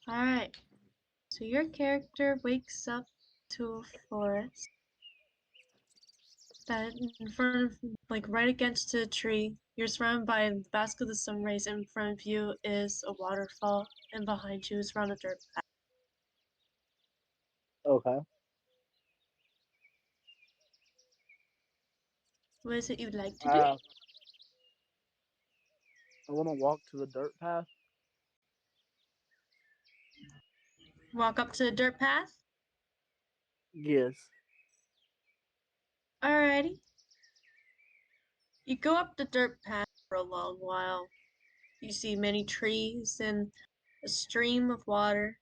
Alright, so your character wakes up to a forest that in front of, like right against a tree. You're surrounded by the basket of the sun rays. In front of you is a waterfall, and behind you is around a dirt path. Okay. What is it you'd like to do? I want to walk to the dirt path. Walk up to the dirt path? Yes. Alrighty. You go up the dirt path for a long while. You see many trees and a stream of water.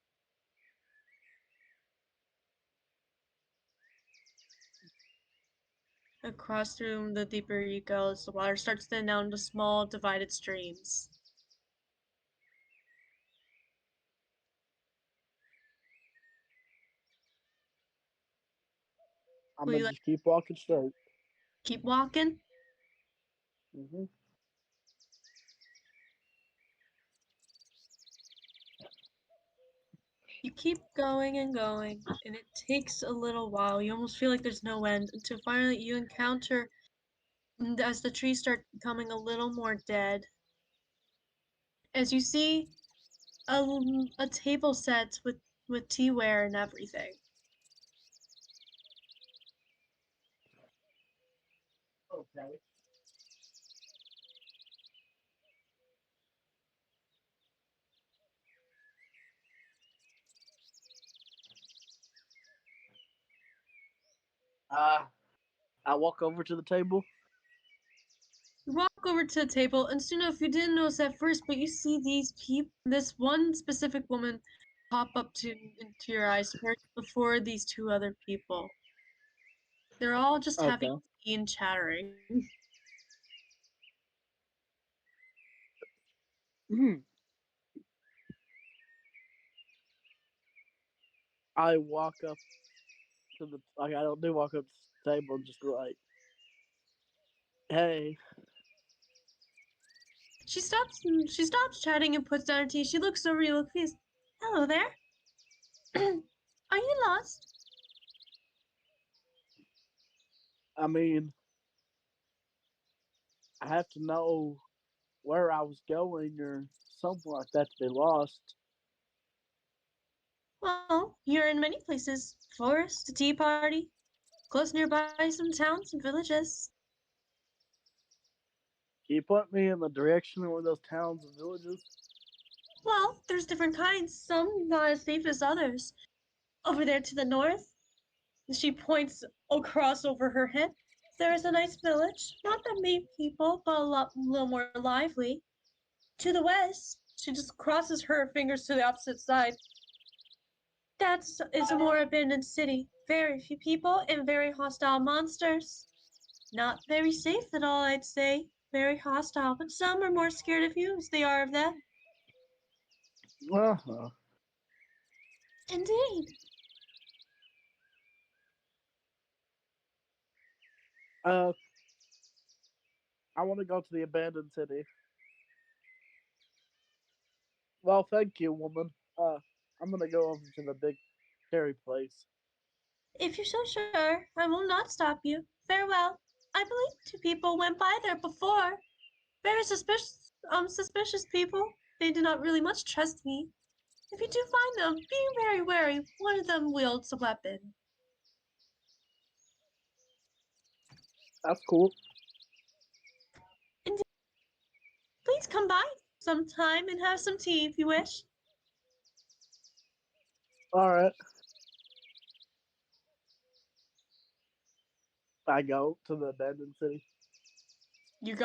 Across through the deeper you go, as the water starts to thin down into small divided streams. I'm Will gonna you like just keep walking straight. keep walking? Hmm. You keep going and going, and it takes a little while. You almost feel like there's no end until finally you encounter, as the trees start becoming a little more dead, as you see a table set with teaware and everything. Okay. I walk over to the table. You walk over to the table, and soon enough, you didn't notice at first, but you see these people, this one specific woman, pop up into your eyes first before these two other people. They're all just having Okay. tea and chattering. I walk up to the like I don't do walk up to the table and just be like, hey, She stops chatting and puts down her tea. She looks over you, look please. Hello there. Are you lost? I mean, I have to know where I was going or something like that to be lost. Well, you're in many places. Forest, a tea party, close nearby some towns and villages. Can you point me in the direction of one of those towns and villages? Well, there's different kinds, some not as safe as others. Over there to the north, she points across over her head. There is a nice village, not that many people, but a little more lively. To the west, she just crosses her fingers to the opposite side. That is a more abandoned city. Very few people and very hostile monsters. Not very safe at all, I'd say. Very hostile, but some are more scared of you as they are of them. Uh-huh. Indeed. Uh, I want to go to the abandoned city. Well, thank you, woman. I'm gonna go over to the big scary place. If you're so sure, I will not stop you. Farewell. I believe two people went by there before. Very suspicious people. They do not really much trust me. If you do find them, be very wary. One of them wields a weapon. That's cool. And please come by sometime and have some tea if you wish. All right. I go to the abandoned city. You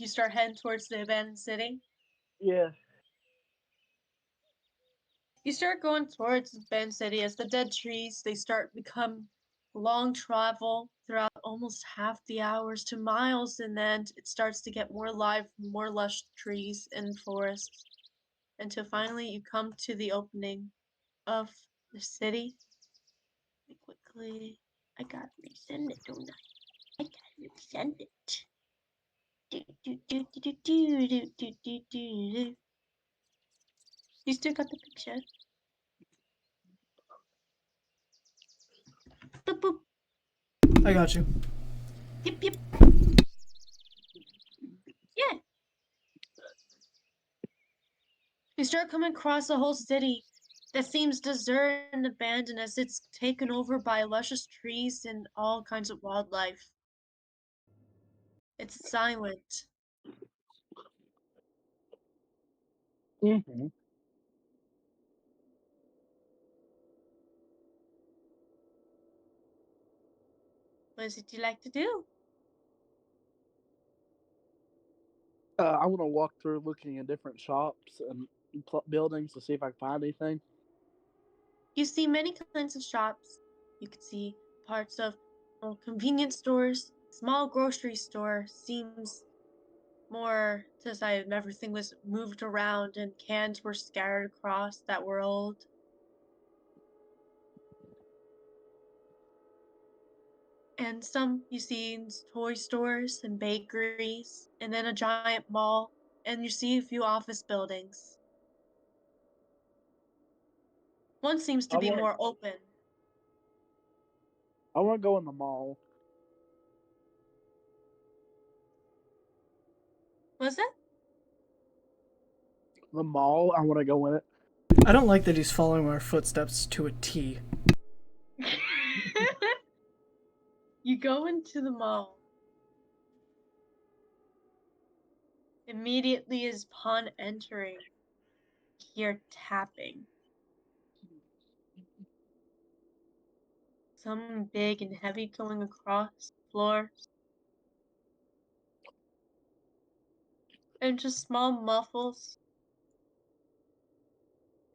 start heading towards the abandoned city. Yeah. You start going towards the abandoned city as the dead trees they start become long travel throughout almost half the hours to miles, and then it starts to get more live, more lush trees and forests until finally you come to the opening of the city. Quickly, I gotta resend it, don't I? I gotta resend it. Do do do do do do do do do do. You still got the picture? I got you. Yep, yep. Yeah. You start coming across a whole city that seems deserted and abandoned as it's taken over by luscious trees and all kinds of wildlife. It's silent. Mm-hmm. What is it you like to do? I want to walk through looking at different shops and buildings to see if I can find anything. You see many kinds of shops. You could see parts of convenience stores. Small grocery store seems more as if everything was moved around and cans were scattered across that were old. And some you see in toy stores and bakeries, and then a giant mall, and you see a few office buildings. One seems to I be want more open. I want to go in the mall. Was it? The mall. I want to go in it. I don't like that he's following our footsteps to a T. You go into the mall. Immediately as upon entering, hear tapping. Something big and heavy going across the floor. And just small muffles.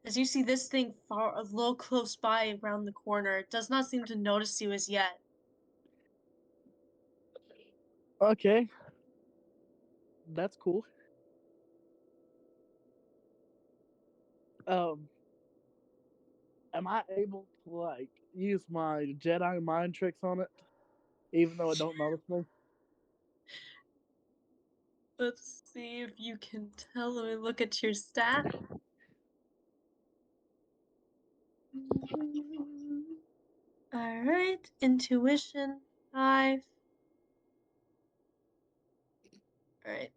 As you see this thing far a little close by around the corner, it does not seem to notice you as yet. Okay, that's cool. Um, am I able to like use my Jedi mind tricks on it, even though it don't notice me? Let's see if you can tell. Let me look at your stat. Alright, intuition, 5. Alright.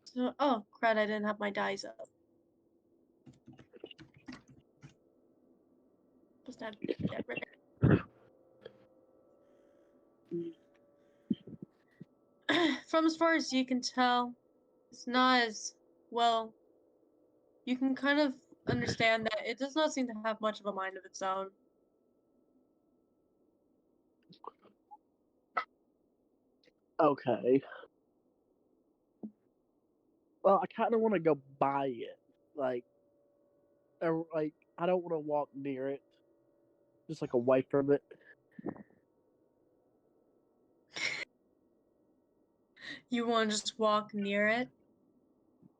So, oh, crud, I didn't have my dice up. Just not that right. From as far as you can tell, it's not as well. You can kind of understand that it does not seem to have much of a mind of its own. Okay. Well, I kind of want to go by it, like, or like I don't want to walk near it, just like away from it. You want to just walk near it,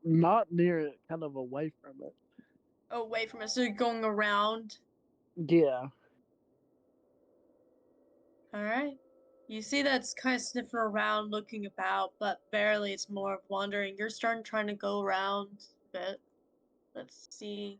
Not near it, kind of away from it. away from it, so you're going around. Yeah. Alright. You see that's kind of sniffing around, looking about, but barely. It's more of wandering. You're starting trying to go around a bit. Let's see.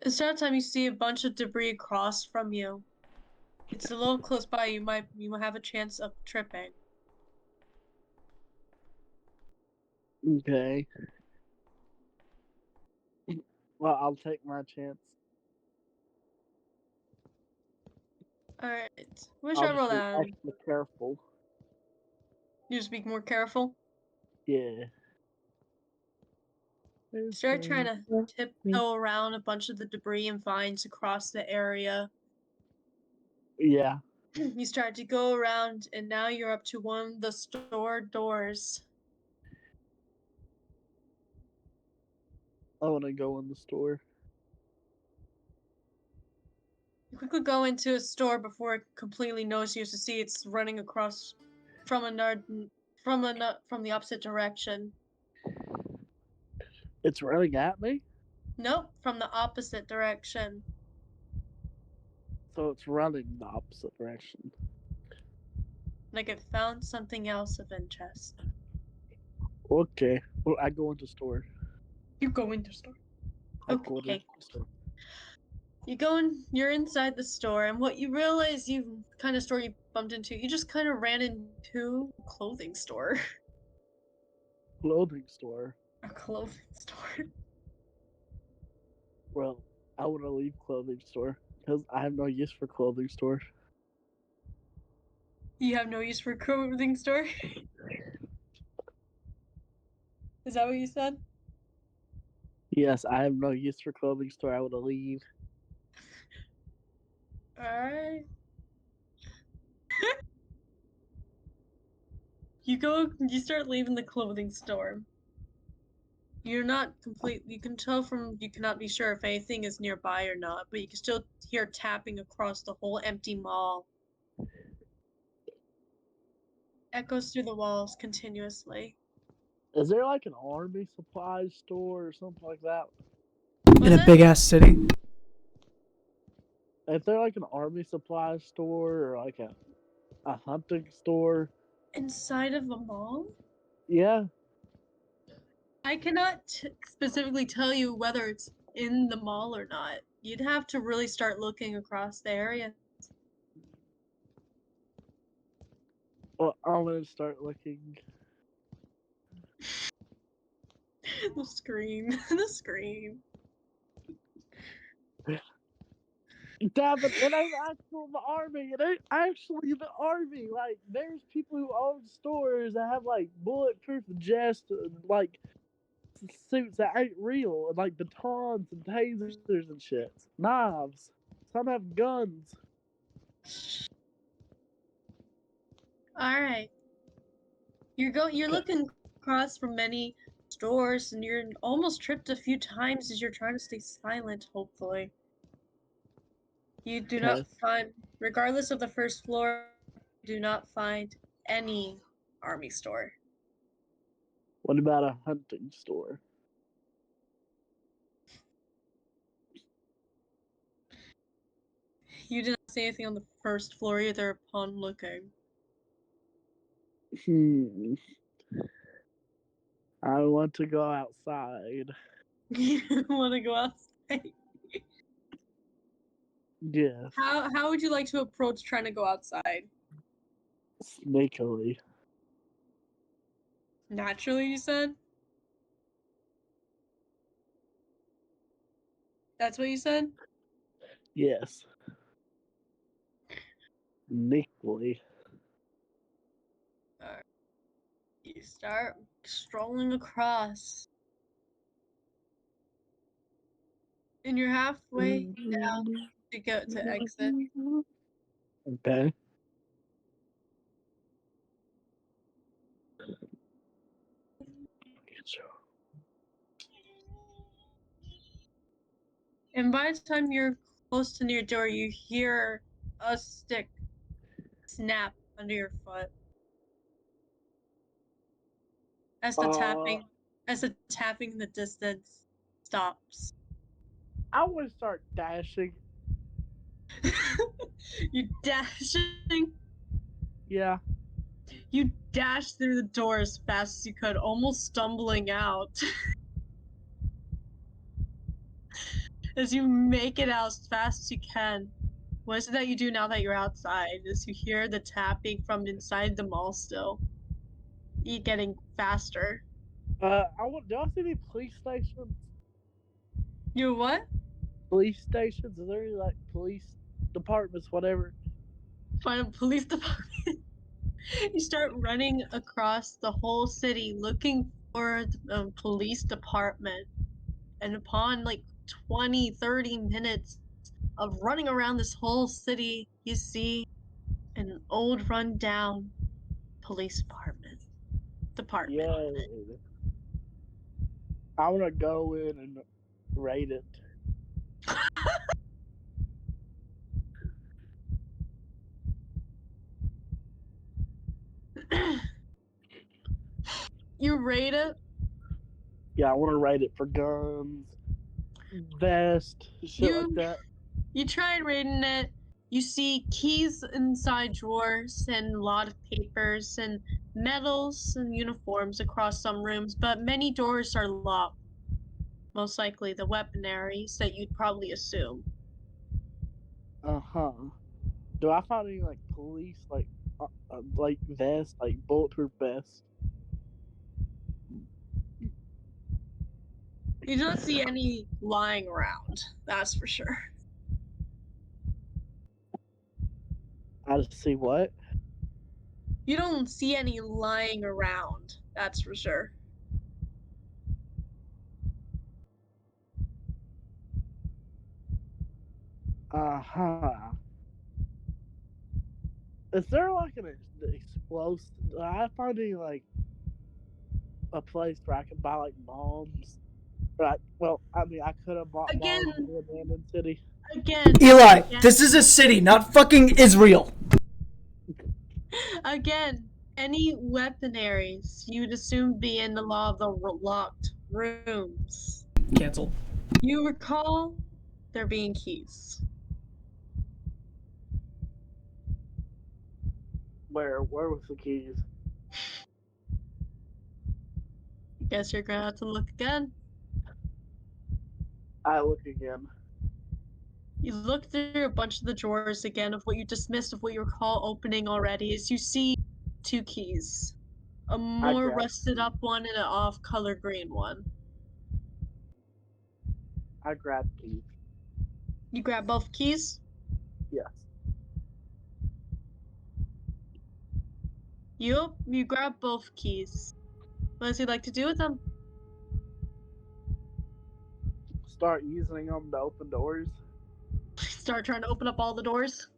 It's that time you see a bunch of debris across from you. It's a little close by. You might have a chance of tripping. Okay. Well, I'll take my chance. Alright. What should I'll I roll just be down? extra careful. You just be more careful. Yeah. Start trying to tiptoe around a bunch of the debris and vines across the area. Yeah. You start to go around, and now you're up to one of the store doors. I want to go in the store. You quickly go into a store before it completely knows you to see it's running across from the opposite direction. It's running at me? Nope, from the opposite direction. So it's running the opposite direction. Like it found something else of interest. Okay. Well, I go into store. You go into store. I go into Okay. store. You're inside the store, and what you realize you kind of store you bumped into, you just kind of ran into a clothing store. Clothing store. A clothing store. Well, I want to leave clothing store because I have no use for clothing store. You have no use for a clothing store? Is that what you said? Yes, I have no use for clothing store. I want to leave. Alright. You start leaving the clothing store. You're not complete. You can tell from. You cannot be sure if anything is nearby or not, but you can still hear tapping across the whole empty mall. Echoes through the walls continuously. Is there like an army supplies store or something like that? In a big ass city. Is there like an army supplies store or like a hunting store? Inside of a mall? Yeah. I cannot specifically tell you whether it's in the mall or not. You'd have to really start looking across the area. Well, I'm gonna start looking. The scream. The scream. Damn it! It ain't actual the army. It ain't actually the army. Like, there's people who own stores that have like bulletproof vests, and, like suits that ain't real, and like batons and tasers and shit, knives. Some have guns. Alright. You're looking across from many stores and you're almost tripped a few times as you're trying to stay silent, hopefully. You do not Okay. find, regardless of the first floor, you do not find any army store. What about a hunting store? You did not see anything on the first floor either upon looking. I want to go outside. You want to go outside? Yes. How would you like to approach trying to go outside? Sneakily. Naturally, you said? That's what you said? Yes. Sneakily. Alright. You start strolling across. And you're halfway down to go to exit. Okay. And by the time you're close to near door, you hear a stick snap under your foot. As the tapping in the distance stops. I want to start dashing. You dashing. Yeah. You dash through the door as fast as you could, almost stumbling out. As you make it out as fast as you can. What is it that you do now that you're outside? As you hear the tapping from inside the mall still. You getting faster. Do I see any police stations? You what? Police stations? Is there any, like, police departments, whatever? Find a police department. You start running across the whole city looking for the police department. And upon like 20, 30 minutes of running around this whole city, you see an old rundown police department. Yeah. I want to go in and raid it. You raid it? Yeah, I want to rate it for guns, vest, shit like that. You tried reading it. You see keys inside drawers and a lot of papers and medals and uniforms across some rooms, but many doors are locked. Most likely the weaponaries that you'd probably assume. Uh-huh. Do I find any, like, police, like vest, like, bulletproof vest? You don't see any lying around, that's for sure. I just see what? You don't see any lying around, that's for sure. Uh-huh. Is there, like, an explosive... Do I find any, like, a place where I can buy, like, bombs? Right. Well, I mean, I could have bought bombs in the abandoned city. Eli, this is a city, not fucking Israel. Again, any weaponaries you'd assume be in the law of the locked rooms. Cancel. You recall there being keys. Where was the keys? Guess you're gonna have to look again. I look again. You look through a bunch of the drawers again of what you dismissed of what you recall opening already as you see 2 keys. A more rusted up one and an off-color green one. I grab keys. You grab both keys? Yes. Yup, you grab both keys. What does he like to do with them? Start using them to open doors. Start trying to open up all the doors?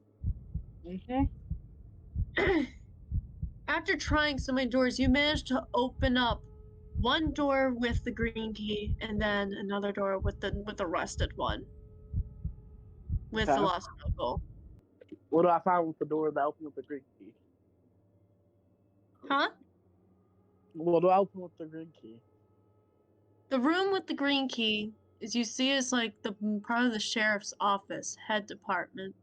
After trying so many doors, you managed to open up one door with the green key and then another door with the rusted one. With the lost logo. What do I find with the door that opened with the green key? Huh? What do I open with the green key? The room with the green key, as you see, is like the part of the sheriff's office, head department.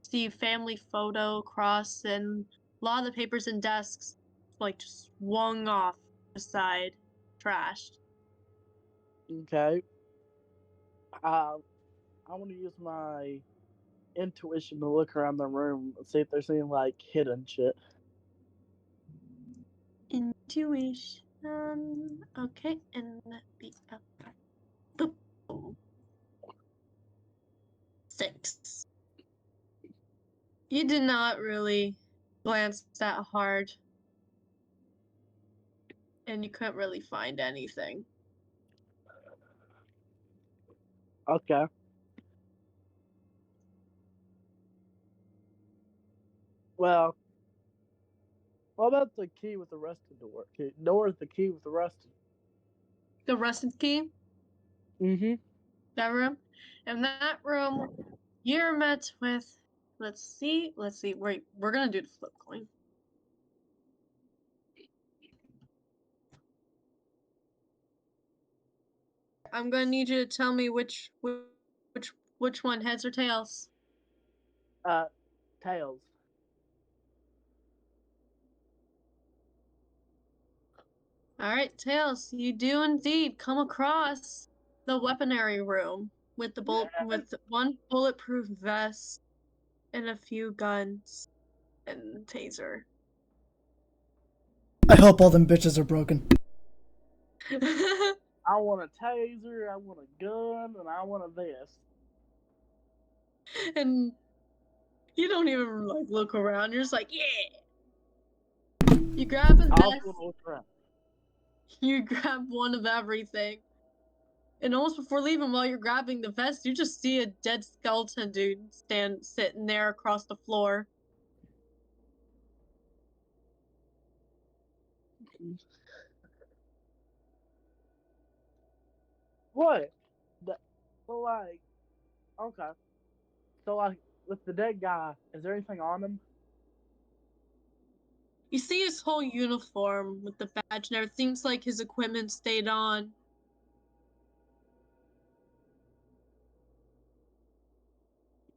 See family photo across and a lot of the papers and desks like just swung off the side, trashed. Okay. I want to use my intuition to look around the room and see if there's any like hidden shit. Intuition. Okay, and that be up. 6. You did not really glance that hard. And you couldn't really find anything. Okay. Well, what about the key with the rusted door? Door with the key with the rusted. The rusted key? Mm-hmm. That room? In that room, you're met with. Let's see. Wait, we're gonna do the flip coin. I'm gonna need you to tell me which one, heads or tails. Tails. Alright, tails. You do indeed come across the weaponry room with with one bulletproof vest and a few guns and taser. I hope all them bitches are broken. I want a taser, I want a gun, and I want a vest. And you don't even like look around. You're just like, yeah. You grab a vest. Look around. You grab one of everything. And almost before leaving, while you're grabbing the vest, you just see a dead skeleton dude sitting there across the floor. What? So like, okay. So like, with the dead guy, is there anything on him? You see his whole uniform with the badge and everything. Seems like his equipment stayed on.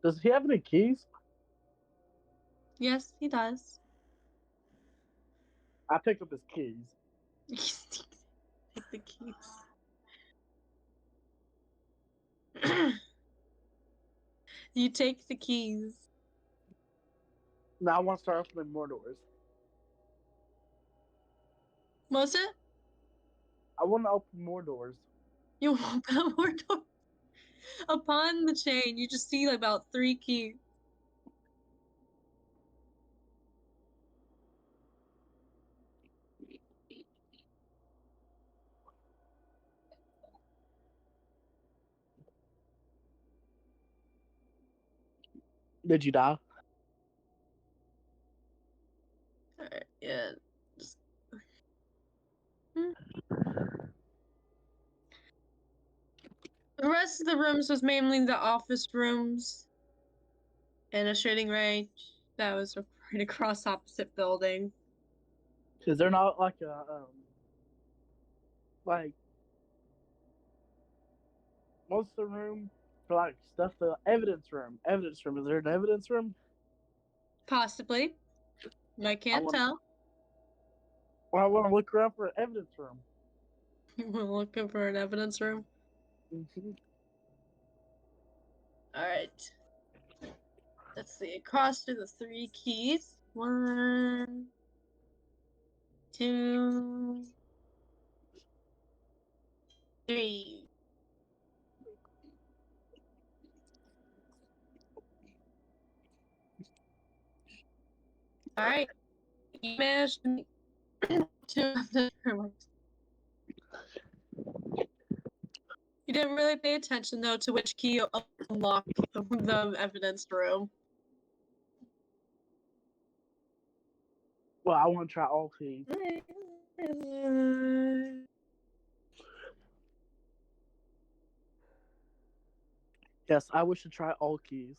Does he have any keys? Yes, he does. I pick up his keys. Take the keys. You take the keys. Now I want to start opening more doors. Was it? I want to open more doors. You open up more doors. Upon the chain, you just see about 3 keys. Did you die? Alright, yeah. Just... The rest of the rooms was mainly the office rooms and a shooting range that was right across opposite building. Is there not like a like what's the room for like stuff? The evidence room. Evidence room. Is there an evidence room? Possibly. I can't tell. Well, I want to look around for an evidence room. You were looking for an evidence room? Mm-hmm. Alright. Let's see. Across through the 3 keys. 1, 2, 3. Alright. You managed to make 2 of the rooms. You didn't really pay attention, though, to which key unlocked the evidence room. Well, I want to try all keys. Yes, I wish to try all keys.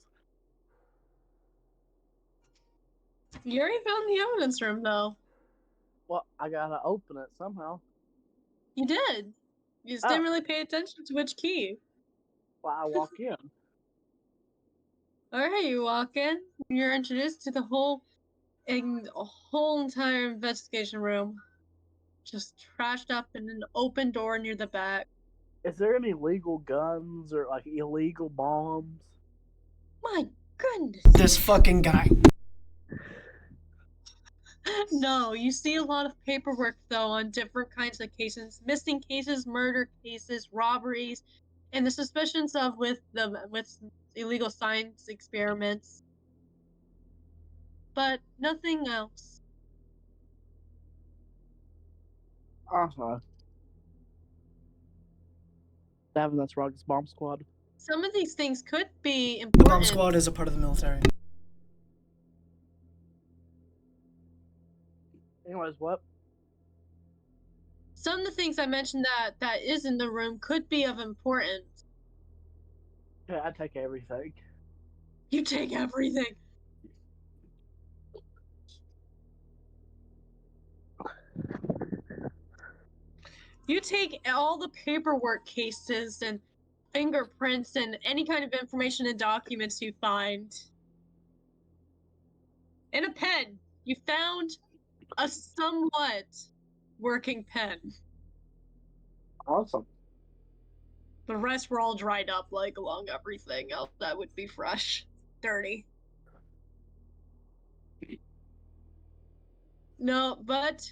You already found the evidence room, though. Well, I gotta open it somehow. You did. You just didn't really pay attention to which key. Well, I walk in. Alright, you walk in. You're introduced to the whole entire investigation room. Just trashed up in an open door near the back. Is there any legal guns or like illegal bombs? My goodness. This fucking guy. No, you see a lot of paperwork, though, on different kinds of cases. Missing cases, murder cases, robberies, and the suspicions of with illegal science experiments. But nothing else. Uh-huh. Davin, that's Rocket's bomb squad. Some of these things could be The important. bomb squad is a part of the military. Anyways, what? Some of the things I mentioned that is in the room could be of importance. Yeah, I take everything. You take everything. You take all the paperwork cases and fingerprints and any kind of information and documents you find. And a pen. You found a somewhat working pen. Awesome. The rest were all dried up, like along everything else that would be fresh. Dirty. No, but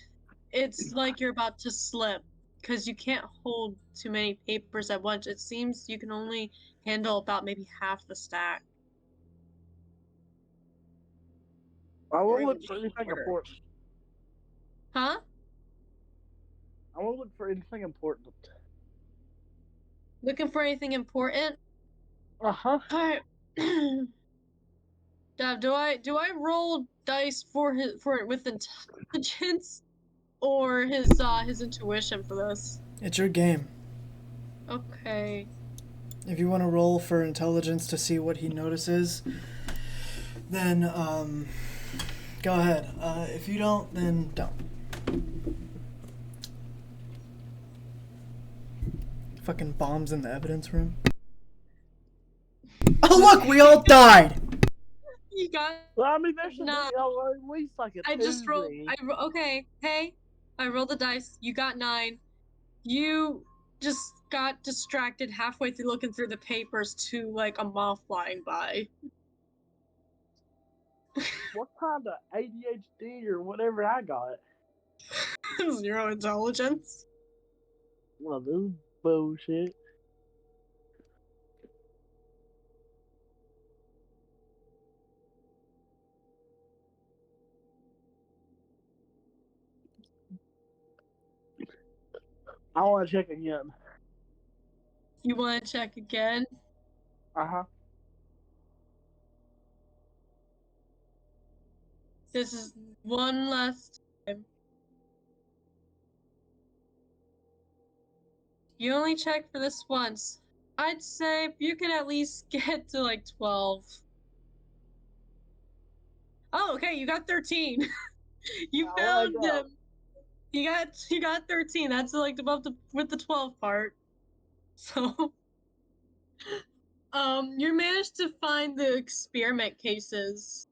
it's like you're about to slip. Because you can't hold too many papers at once. It seems you can only handle about maybe half the stack. I Or won't even look for anything shorter. important. Huh? I won't look for anything important. Looking for anything important? Uh-huh. Alright. Dav, do I roll dice for with intelligence or his intuition for this? It's your game. Okay. If you want to roll for intelligence to see what he notices, then go ahead. If you don't, then don't. Fucking bombs in the evidence room. Oh look, we all died. You got. Well, I mean, there should Nah. be at least like a I just rolled. Tuesday. Okay. Hey, I rolled the dice. You got 9. You just got distracted halfway through looking through the papers to like a moth flying by. What kind of ADHD or whatever I got? 0 intelligence. Well, this is bullshit. I want to check again. You want to check again? Uh-huh. This is one last time. You only check for this once. I'd say you can at least get to like 12. Oh, okay, you got 13. You found them. You got 13. That's like above the with the 12 part. So you managed to find the experiment cases.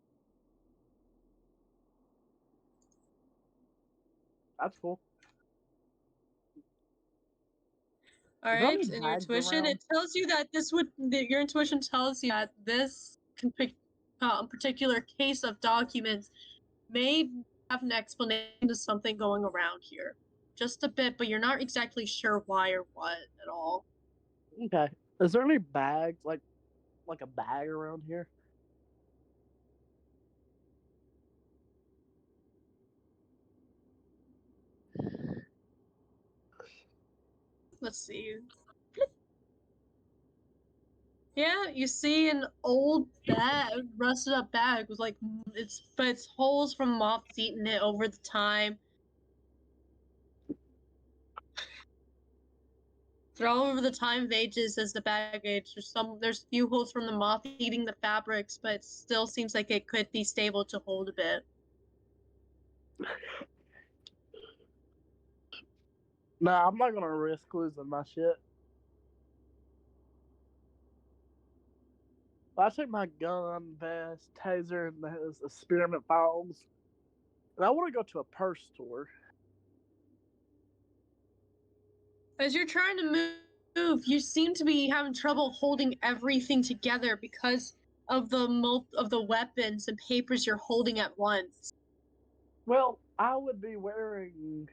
That's cool. All Is there right, any and your bags intuition, around? it tells you that your intuition tells you that this particular case of documents may have an explanation to something going around here. Just a bit, but you're not exactly sure why or what at all. Okay. Is there any bags, like a bag around here? Let's see. Yeah, you see an old bag, rusted up bag with like it's holes from moths eating it over the time. They're all over the time of ages as the bag aged. There's few holes from the moth eating the fabrics, but it still seems like it could be stable to hold a bit. Nah, I'm not gonna risk losing my shit. I take my gun, vest, taser, and those experiment files. And I want to go to a purse store. As you're trying to move, you seem to be having trouble holding everything together because of the weapons and papers you're holding at once. Well, I would be wearing.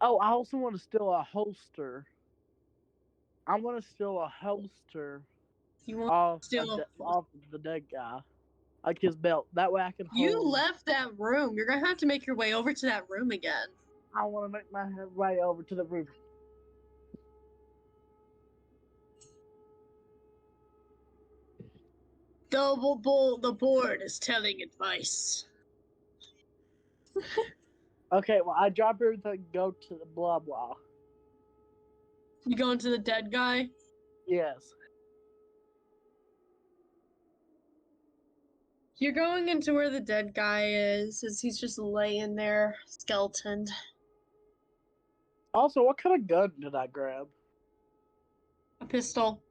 Oh, I also want to steal a holster. I want to steal a holster You want off to steal. off of the dead guy, like his belt. That way I can hold. You left that room. You're gonna have to make your way over to that room again. I want to make my way over to the roof. The board is telling advice. Okay, well, I drop everything, go to the blah blah. You going to the dead guy? Yes. You're going into where the dead guy is, as he's just laying there, skeletoned. Also, what kind of gun did I grab? A pistol.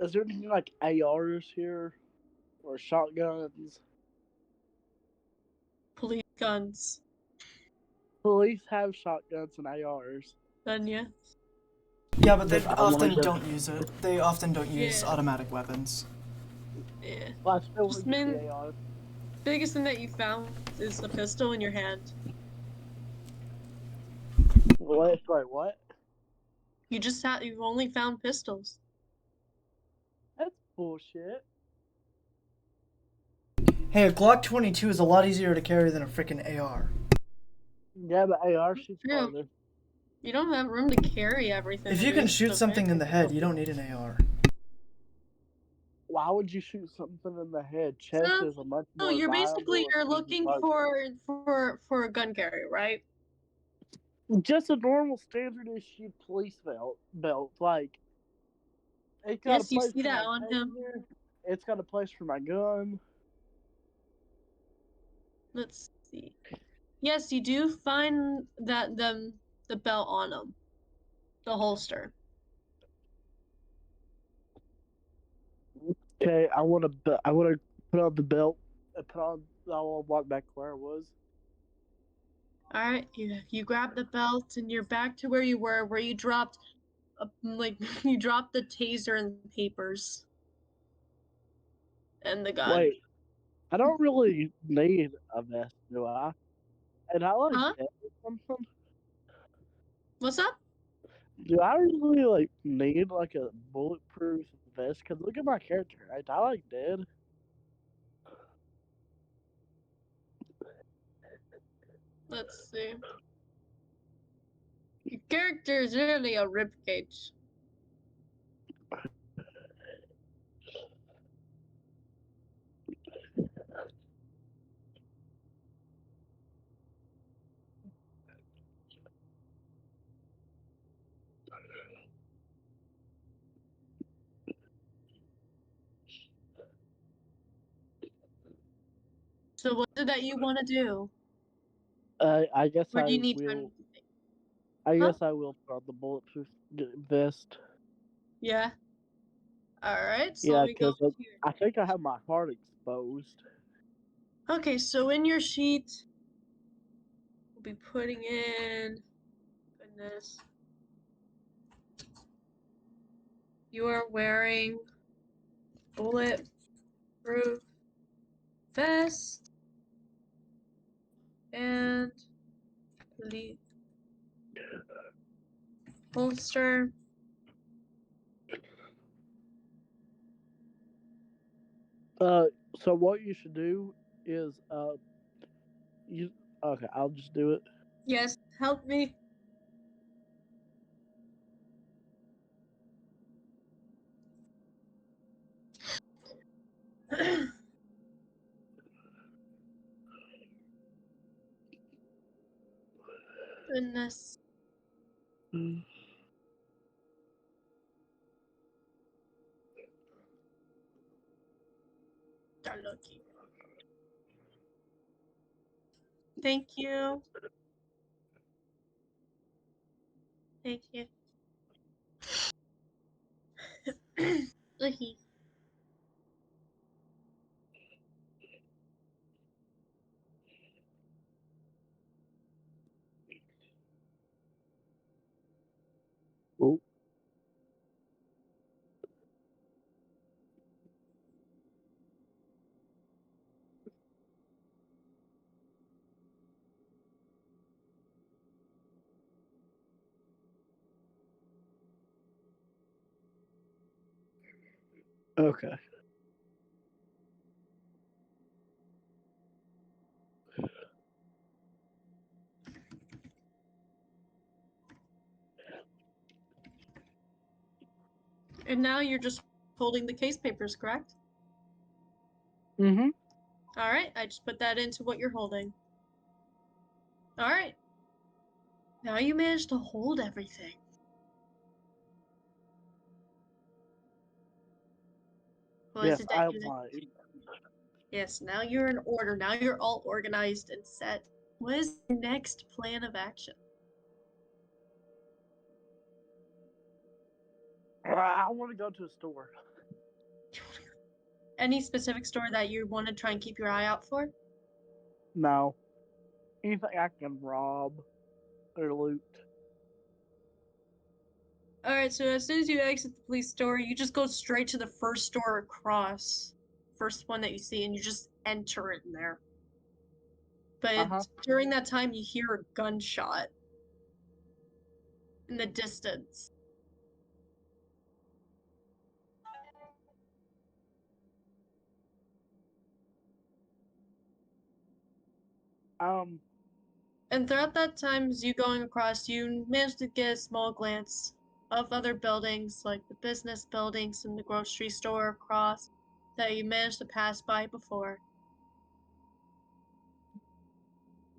Is there anything like ARs here? Or shotguns? Police guns. Police have shotguns and ARs. Then yeah. Yeah, but they I often wanna go- don't use it. They often don't use Yeah. automatic weapons. Yeah. Well, I still Just want to get the AR. Biggest thing that you found is the pistol in your hand. What? Wait, what? You've only found pistols. That's bullshit. Hey, a Glock 22 is a lot easier to carry than a freaking AR. Yeah, but AR shoots Yeah. farther. You don't have room to carry everything. If you can shoot something in the head, you don't need an AR. Why would you shoot something in the head? Chest is a much more No, you're viable and looking easy target. for a gun carrier, right? Just a normal standard issue police belt. Like, it's got Yes, a you place see for that my on him. taser. It's got a place for my gun. Let's see. Yes, you do find that the belt on him, the holster. Okay, I want to put on the belt and put on. I want to walk back where I was. All right, you grab the belt and you're back to where you were, where you dropped, you dropped the taser and papers and the gun. Wait, I don't really need a vest, do I? And I like Huh? dead or something. What's up? Do I really like need like a bulletproof vest? Cause look at my character, right? I like dead. Let's see. Your character is really a ribcage. So what is it that you want to do? I guess Or do I you need time will. to think? I Huh? guess I will put on the bulletproof vest. Yeah. Alright, so let Yeah, me go because here. I think I have my heart exposed. Okay, so in your sheet, we'll be putting in. Goodness. You are wearing bulletproof vest and the holster. So what you should do is you okay? I'll just do it. Yes, help me. Goodness. They're lucky. Thank you. Thank you. Lucky. Oh, okay. And now you're just holding the case papers, correct? Mm-hmm. Alright, I just put that into what you're holding. Alright. Now you managed to hold everything. What is Yes, it that I you like? might. Yes, now you're in order. Now you're all organized and set. What is your next plan of action? I want to go to a store. Any specific store that you want to try and keep your eye out for? No, anything I can rob or loot. Alright, so as soon as you exit the police store, you just go straight to the first store across. First one that you see, and you just enter in there. But Uh-huh. during that time, you hear a gunshot in the distance. And throughout that time, as you going across, you manage to get a small glance of other buildings, like the business buildings and the grocery store across, that you managed to pass by before.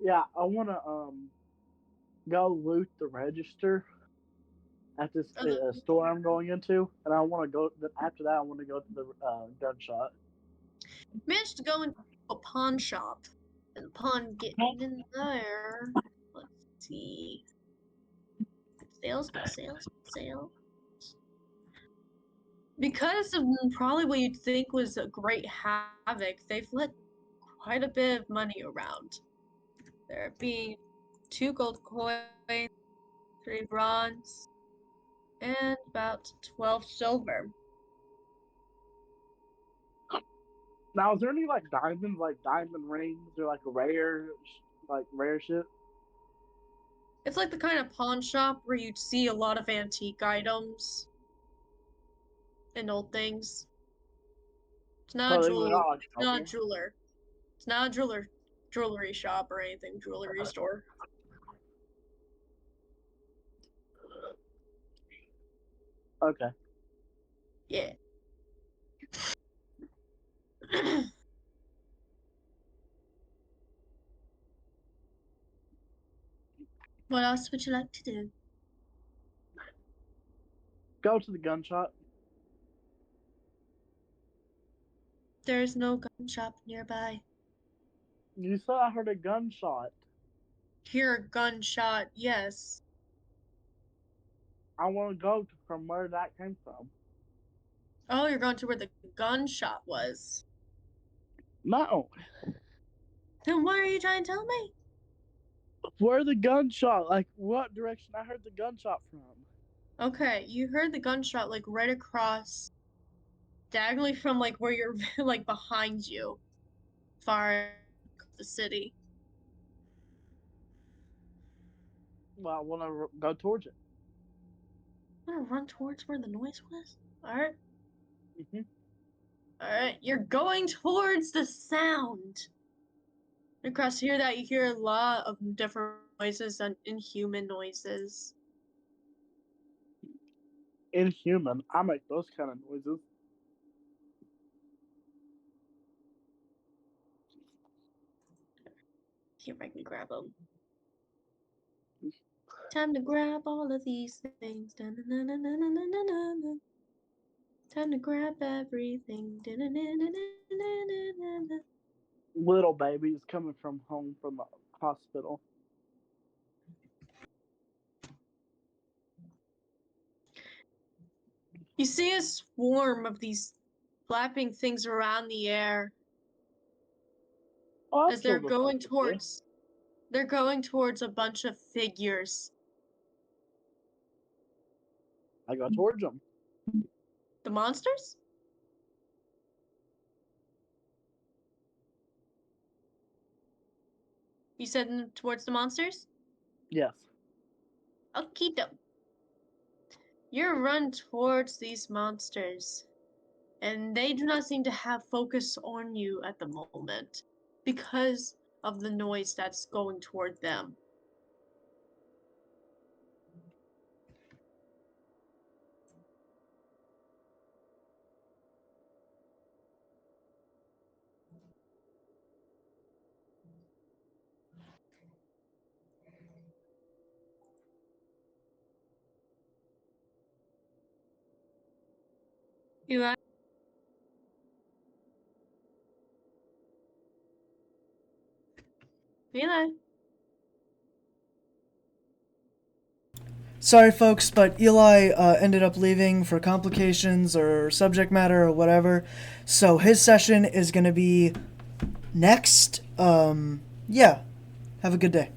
Yeah, I want to go loot the register at this Other, store I'm going into, and I want to go. After that, I want to go to the gun shop. managed to go into a pawn shop, and upon getting in there, let's see, good sales, good sales, good sales. Because of probably what you'd think was a great havoc, they've let quite a bit of money around. There being 2 gold coins, 3 bronze, and about 12 silver. Now, is there any like diamonds, like diamond rings, or like rare shit? It's like the kind of pawn shop where you'd see a lot of antique items and old things. It's not So a they would jewel. not like It's help not a you. jeweler. It's not a jewelry shop or anything. Jewelry store. Okay. Yeah. What else would you like to do? Go to the gun shop. There's no gun shop nearby. You said I heard a gunshot. Hear a gunshot, yes. I want to go from where that came from. Oh, you're going to where the gun shop was. No, Then what are you trying to tell me? where the gunshot? Like what direction I heard the gunshot from? Okay, you heard the gunshot like right across, diagonally from like where you're like behind you, far the city. Well, I want to go towards it. I'm gonna run towards where the noise was. Alright. hmm Alright, you're going towards the sound. Across here that you hear a lot of different noises and inhuman noises. Inhuman. I make those kind of noises. Here, I can grab them. Time to grab all of these things. Da-na-na-na-na-na-na-na. Time to grab everything. Da-na-na-na-na-na-na-na. Little babies coming from home from the hospital. You see a swarm of these flapping things around the air Oh, as they're going towards a bunch of figures. I go towards them. The monsters? You said towards the monsters? Yes. Okie doke. You run towards these monsters, and they do not seem to have focus on you at the moment because of the noise that's going toward them. Eli? Eli? Sorry, folks, but Eli ended up leaving for complications or subject matter or whatever. So his session is going to be next. Yeah. Have a good day.